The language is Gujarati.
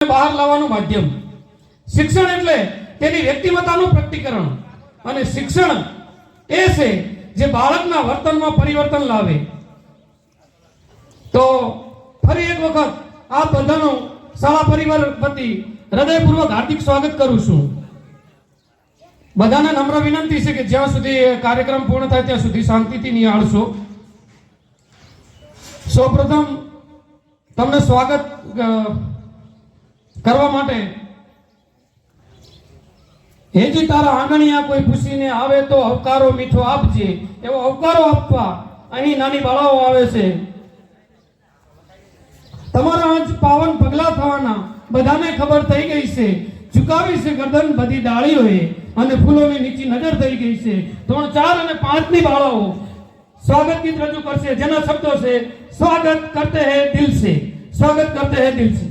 બહાર લાવવાનું માધ્યમ. શિક્ષણ એટલે તેની વ્યક્તિમત્તાનું પ્રકટીકરણ, અને શિક્ષણ એ છે જે બાળકના વર્તનમાં પરિવર્તન લાવે. તો ફરી એક વખત આ બધાનું શાળા પરિવાર વતી હૃદયપૂર્વક હાર્દિક સ્વાગત કરું છું. બધાને નમ્ર વિનંતી છે કે જ્યાં સુધી કાર્યક્રમ પૂર્ણ થાય ત્યાં સુધી શાંતિથી નિહાળશો. સૌપ્રથમ તમને સ્વાગત કરવા માટે હેજી તારા આંગણિયા કોઈ પૂછીને આવે તો આવકારો મીઠો આપજે, એવો આવકારો આપવા અહીં નાની બાળાઓ આવે છે. તમારા આજ પાવન પગલા થવાના બધાને ખબર થઈ ગઈ છે. ઝુકાવી છે ગરદન બધી ડાળીઓએ અને ફૂલોની નીચી નજર થઈ ગઈ છે. 3, 4 અને 5 ની બાળાઓ સ્વાગત ગીત રજૂ કરશે, જેના શબ્દો છે સ્વાગત કરતે હૈ દિલ સે, સ્વાગત કરતે હૈ દિલ સે.